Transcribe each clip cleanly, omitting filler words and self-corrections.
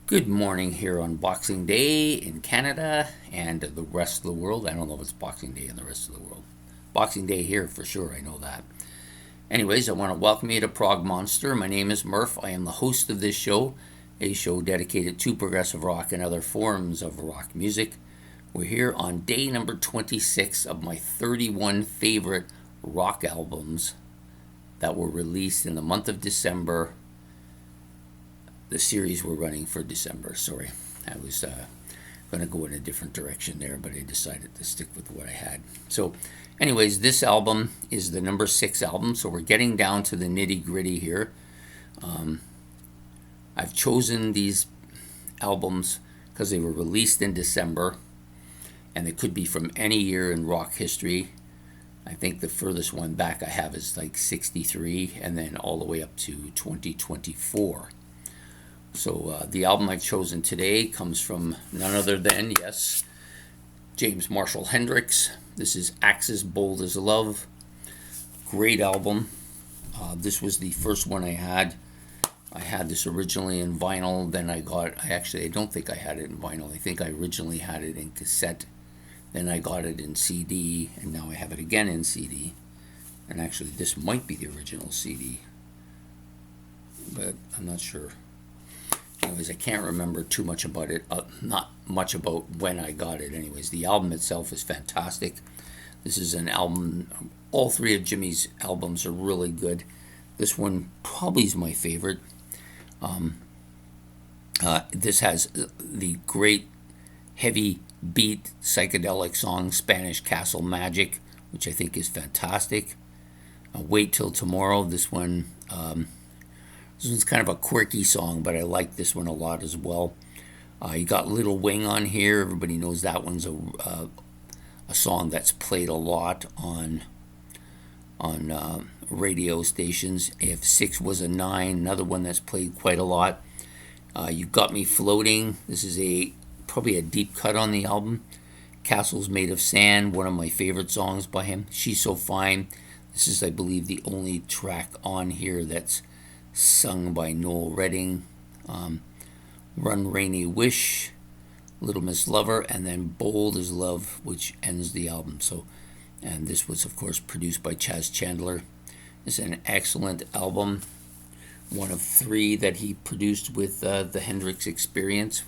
Good morning here on Boxing Day in Canada and the rest of the world. I don't know if it's Boxing Day in the rest of the world. Boxing Day here for sure, I know that. Anyways, I want to welcome you to Prog Monster. My name is Murph. I am the host of this show, a show dedicated to progressive rock and other forms of rock music. We're here on day number 26 of my 31 favorite rock albums that were released in the month of December. The series we're running for December. Sorry, I was going to go in a different direction there, but I decided to stick with what I had. So, anyways, this album is the number 6 album, so we're getting down to the nitty gritty here. I've chosen these albums because they were released in December, and they could be from any year in rock history. I think the furthest one back I have is like 63, and then all the way up to 2024. So the album I've chosen today comes from none other than, yes, James Marshall Hendrix. This is Axis Bold as Love. Great album. This was the first one I had. I had this originally in vinyl. Then I don't think I had it in vinyl. I think I originally had it in cassette. Then I got it in CD, and now I have it again in CD. And actually, this might be the original CD, but I'm not sure. Anyways, I can't remember too much about it. Not much about when I got it. Anyways, the album itself is fantastic. This is an album. All three of Jimmy's albums are really good. This one probably is my favorite. This has the great heavy beat psychedelic song Spanish Castle Magic, which I think is fantastic. Wait Till Tomorrow. This one's kind of a quirky song, but I like this one a lot as well. You got Little Wing on here. Everybody knows that one's a song that's played a lot on radio stations. If 6 Was a 9, another one that's played quite a lot. You Got Me Floating. This is probably a deep cut on the album. Castles Made of Sand, one of my favorite songs by him. She's So Fine. This is, I believe, the only track on here that's sung by Noel Redding. Run Rainy Wish, Little Miss Lover, and then Bold as Love, which ends the album. And this was, of course, produced by Chas Chandler. It's an excellent album, one of 3 that he produced with the Hendrix Experience,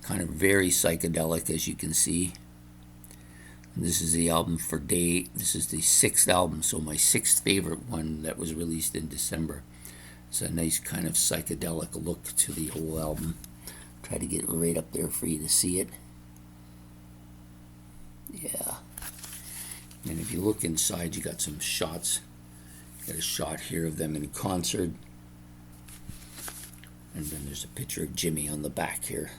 kind of very psychedelic, as you can see. And this is the album this is the 6th album, so my 6th favorite one that was released in December. It's a nice kind of psychedelic look to the whole album. Try to get it right up there for you to see it. Yeah. And if you look inside, you got some shots. Got a shot here of them in concert. And then there's a picture of Jimmy on the back here.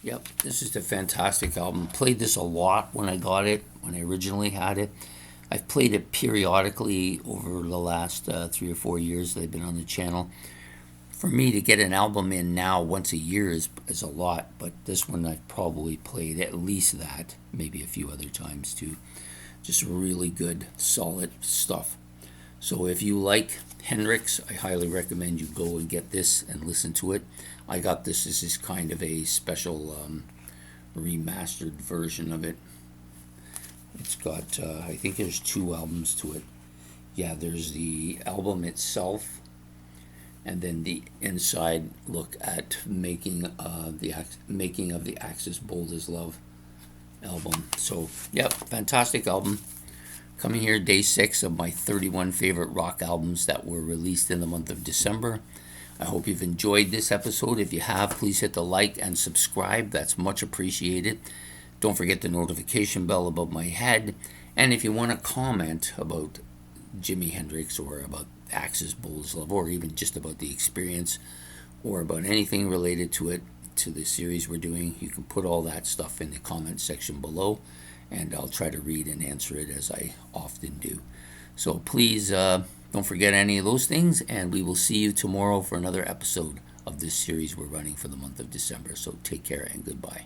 Yep, this is a fantastic album. Played this a lot when I got it, when I originally had it. I've played it periodically over the last 3 or 4 years that I've been on the channel. For me to get an album in now once a year is a lot, but this one I've probably played at least that, maybe a few other times too. Just really good, solid stuff. So if you like Hendrix, I highly recommend you go and get this and listen to it. I got this as is kind of a special remastered version of it. It's got, I think there's 2 albums to it. Yeah, there's the album itself, and then the inside look at making of the Axis Bold as Love album. So, yep, fantastic album. Coming here, day 6 of my 31 favorite rock albums that were released in the month of December. I hope you've enjoyed this episode. If you have, please hit the like and subscribe. That's much appreciated. Don't forget the notification bell above my head. And if you want to comment about Jimi Hendrix or about Axis Bold as Love, or even just about the experience or about anything related to it, to the series we're doing, you can put all that stuff in the comment section below, and I'll try to read and answer it as I often do. So please don't forget any of those things, and we will see you tomorrow for another episode of this series we're running for the month of December. So take care and goodbye.